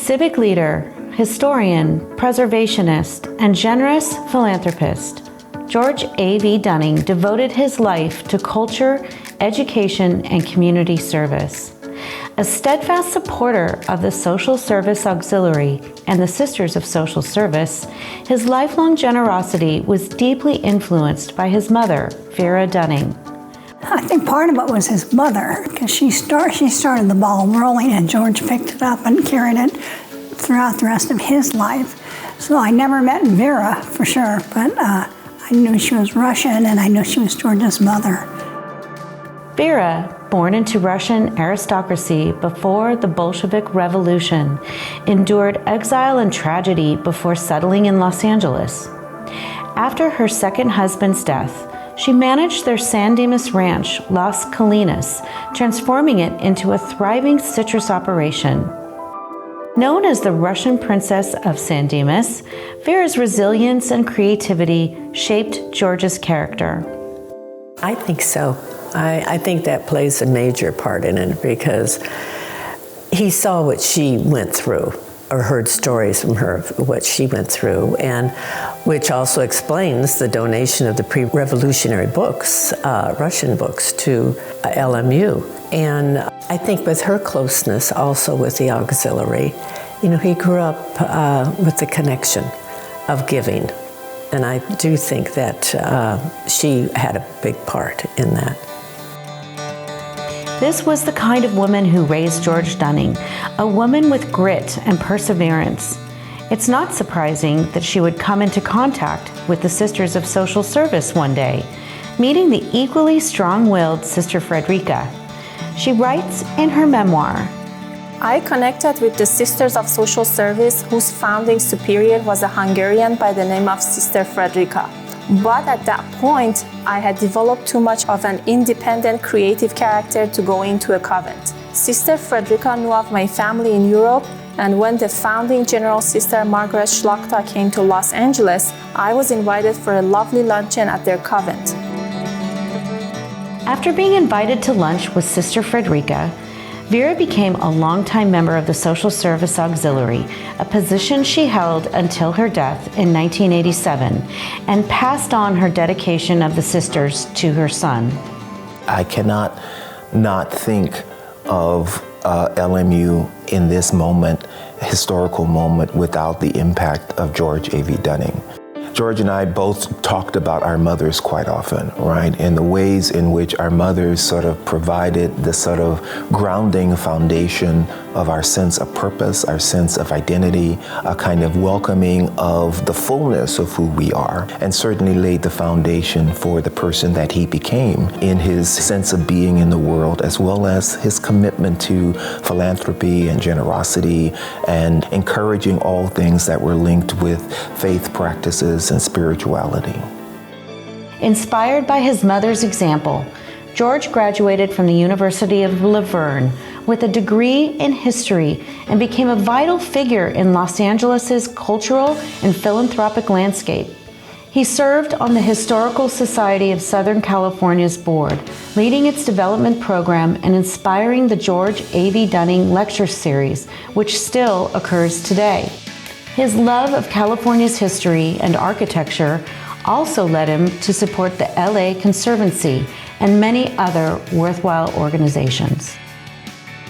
Civic leader, historian, preservationist, and generous philanthropist, George A.V. Dunning devoted his life to culture, education, and community service. A steadfast supporter of the Social Service Auxiliary and the Sisters of Social Service, his lifelong generosity was deeply influenced by his mother, Vera Dunning. I think part of it was his mother, because she started the ball rolling, and George picked it up and carried it throughout the rest of his life. So I never met Vera for sure, but I knew she was Russian, and I knew she was George's mother. Vera, born into Russian aristocracy before the Bolshevik Revolution, endured exile and tragedy before settling in Los Angeles. After her second husband's death, she managed their San Dimas ranch, Las Colinas, transforming it into a thriving citrus operation. Known as the Russian Princess of San Dimas, Vera's resilience and creativity shaped George's character. I think so. I think that plays a major part in it because he saw what she went through, or heard stories from her of what she went through, and which also explains the donation of the pre-revolutionary books, Russian books, to LMU. And I think with her closeness also with the auxiliary, he grew up with the connection of giving. And I do think that she had a big part in that. This was the kind of woman who raised George Dunning, a woman with grit and perseverance. It's not surprising that she would come into contact with the Sisters of Social Service one day, meeting the equally strong-willed Sister Frederica. She writes in her memoir, I connected with the Sisters of Social Service, whose founding superior was a Hungarian by the name of Sister Frederica. But at that point, I had developed too much of an independent, creative character to go into a convent. Sister Frederica knew of my family in Europe, and when the founding General Sister Margaret Schlachta came to Los Angeles, I was invited for a lovely luncheon at their convent. After being invited to lunch with Sister Frederica, Vera became a longtime member of the Social Service Auxiliary, a position she held until her death in 1987, and passed on her dedication of the sisters to her son. I cannot not think of LMU in this moment, historical moment, without the impact of George A.V. Dunning. George and I both talked about our mothers quite often, right? And the ways in which our mothers sort of provided the sort of grounding foundation of our sense of purpose, our sense of identity, a kind of welcoming of the fullness of who we are, and certainly laid the foundation for the person that he became in his sense of being in the world, as well as his commitment to philanthropy and generosity and encouraging all things that were linked with faith practices and spirituality. Inspired by his mother's example, George graduated from the University of La Verne with a degree in history and became a vital figure in Los Angeles's cultural and philanthropic landscape. He served on the Historical Society of Southern California's board, leading its development program and inspiring the George A.V. Dunning Lecture Series, which still occurs today. His love of California's history and architecture also led him to support the LA Conservancy and many other worthwhile organizations.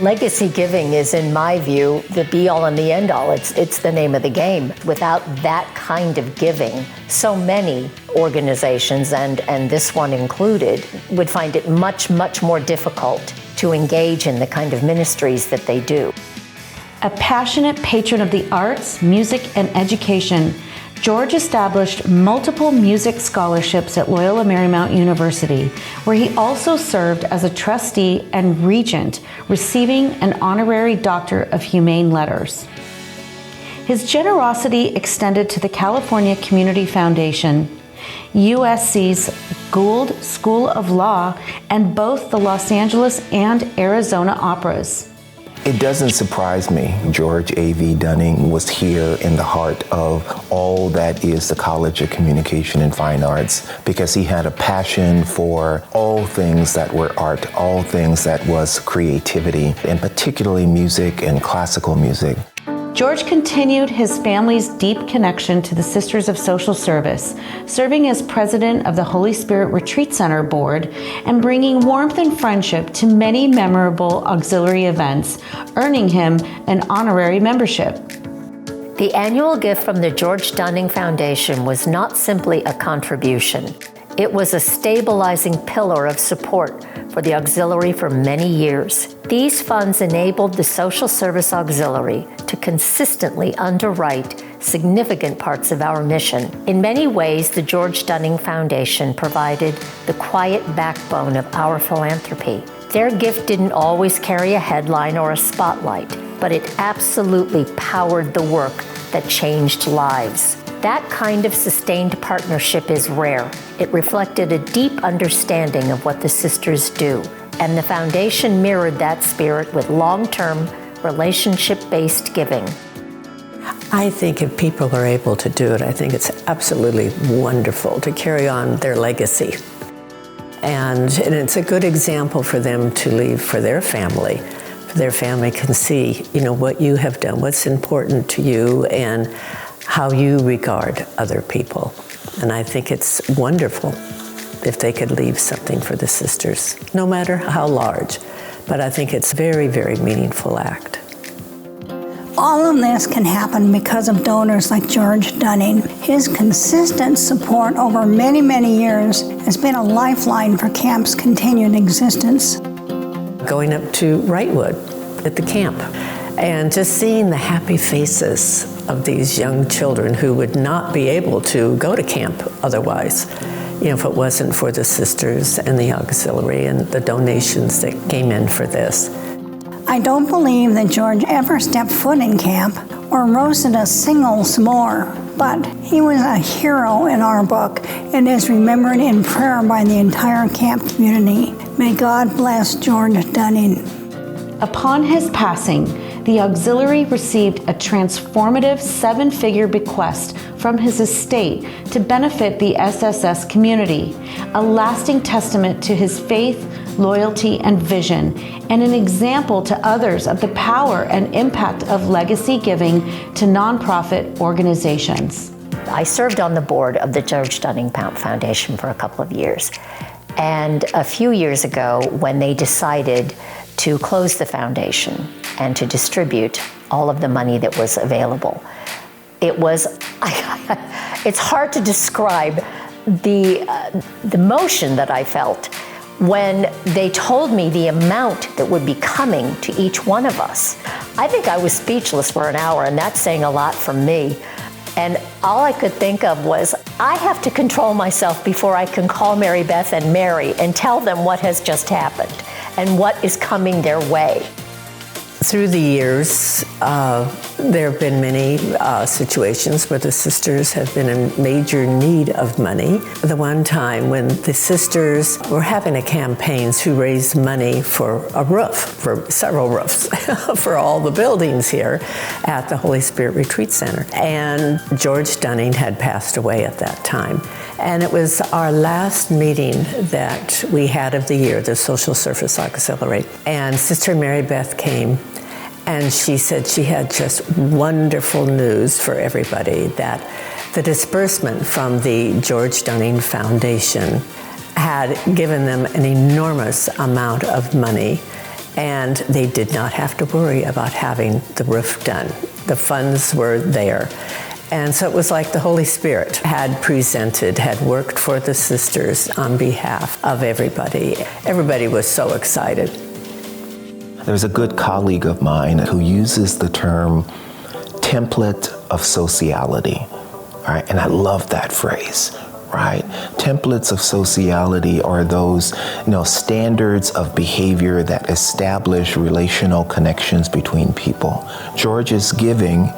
Legacy giving is, in my view, the be-all and the end-all. It's the name of the game. Without that kind of giving, so many organizations, and this one included, would find it much, much more difficult to engage in the kind of ministries that they do. A passionate patron of the arts, music, and education, George established multiple music scholarships at Loyola Marymount University, where he also served as a trustee and regent, receiving an honorary Doctor of Humane Letters. His generosity extended to the California Community Foundation, USC's Gould School of Law, and both the Los Angeles and Arizona Operas. It doesn't surprise me George A.V. Dunning was here in the heart of all that is the College of Communication and Fine Arts, because he had a passion for all things that were art, all things that was creativity, and particularly music and classical music. George continued his family's deep connection to the Sisters of Social Service, serving as president of the Holy Spirit Retreat Center board and bringing warmth and friendship to many memorable auxiliary events, earning him an honorary membership. The annual gift from the George Dunning Foundation was not simply a contribution. It was a stabilizing pillar of support for the auxiliary for many years. These funds enabled the Social Service Auxiliary to consistently underwrite significant parts of our mission. In many ways, the George Dunning Foundation provided the quiet backbone of our philanthropy. Their gift didn't always carry a headline or a spotlight, but it absolutely powered the work that changed lives. That kind of sustained partnership is rare. It reflected a deep understanding of what the sisters do, and the foundation mirrored that spirit with long-term, relationship-based giving. I think if people are able to do it, I think it's absolutely wonderful to carry on their legacy. And it's a good example for them to leave for their family. Their family can see, what you have done, what's important to you, and how you regard other people. And I think it's wonderful if they could leave something for the sisters, no matter how large. But I think it's a very, very meaningful act. All of this can happen because of donors like George Dunning. His consistent support over many, many years has been a lifeline for camp's continued existence. Going up to Wrightwood at the camp and just seeing the happy faces of these young children who would not be able to go to camp otherwise, if it wasn't for the sisters and the auxiliary and the donations that came in for this. I don't believe that George ever stepped foot in camp or roasted a single s'more, but he was a hero in our book and is remembered in prayer by the entire camp community. May God bless George Dunning. Upon his passing, the auxiliary received a transformative 7-figure bequest from his estate to benefit the SSS community, a lasting testament to his faith, loyalty, and vision, and an example to others of the power and impact of legacy giving to nonprofit organizations. I served on the board of the George Dunning Foundation for a couple of years. And a few years ago, when they decided to close the foundation and to distribute all of the money that was available, it's hard to describe the emotion that I felt when they told me the amount that would be coming to each one of us. I think I was speechless for an hour, and that's saying a lot from me. And all I could think of was, I have to control myself before I can call Mary Beth and Mary and tell them what has just happened and what is coming their way. Through the years, there have been many situations where the sisters have been in major need of money. The one time when the sisters were having a campaign to raise money for a roof, for several roofs, for all the buildings here at the Holy Spirit Retreat Center. And George Dunning had passed away at that time. And it was our last meeting that we had of the year, the Social Service Auxiliary. And Sister Mary Beth came, and she said she had just wonderful news for everybody, that the disbursement from the George Dunning Foundation had given them an enormous amount of money, and they did not have to worry about having the roof done. The funds were there. And so it was like the Holy Spirit had worked for the sisters on behalf of everybody. Everybody was so excited. There's a good colleague of mine who uses the term template of sociality, right? And I love that phrase, right? Templates of sociality are those, standards of behavior that establish relational connections between people. George's giving,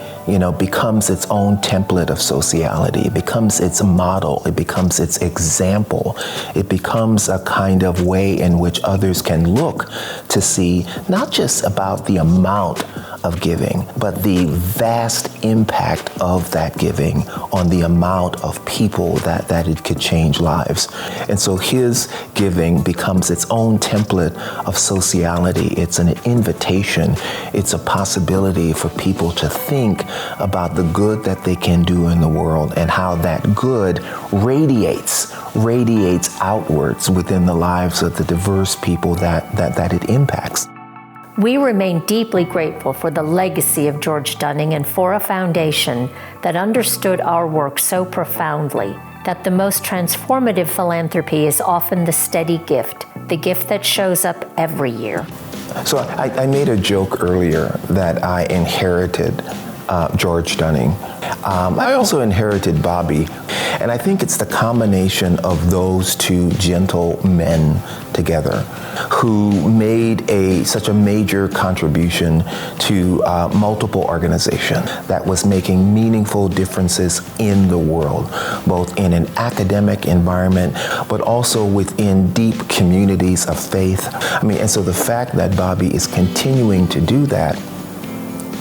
becomes its own template of sociality. It becomes its model. It becomes its example. It becomes a kind of way in which others can look to see not just about the amount of giving, but the vast impact of that giving on the amount of people that it could change lives. And so his giving becomes its own template of sociality. It's an invitation. It's a possibility for people to think about the good that they can do in the world and how that good radiates outwards within the lives of the diverse people that it impacts. We remain deeply grateful for the legacy of George Dunning and for a foundation that understood our work so profoundly that the most transformative philanthropy is often the steady gift, the gift that shows up every year. So I made a joke earlier that I inherited George Dunning. I also inherited Bobby, and I think it's the combination of those two gentle men together who made such a major contribution to multiple organizations that was making meaningful differences in the world, both in an academic environment, but also within deep communities of faith. And so the fact that Bobby is continuing to do that,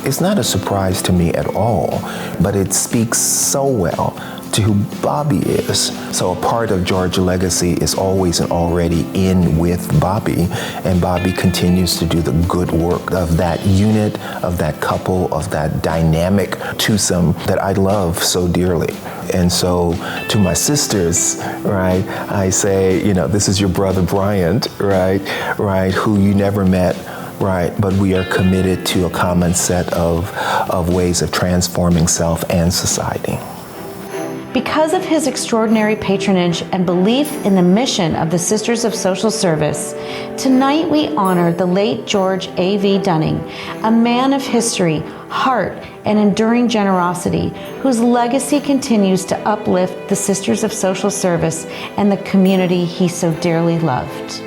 it's not a surprise to me at all, but it speaks so well to who Bobby is. So a part of George's legacy is always and already in with Bobby, and Bobby continues to do the good work of that unit, of that couple, of that dynamic twosome that I love so dearly. And so to my sisters, right, I say, this is your brother Bryant, right, who you never met, right, but we are committed to a common set of ways of transforming self and society. Because of his extraordinary patronage and belief in the mission of the Sisters of Social Service, tonight we honor the late George A.V. Dunning, a man of history, heart, and enduring generosity, whose legacy continues to uplift the Sisters of Social Service and the community he so dearly loved.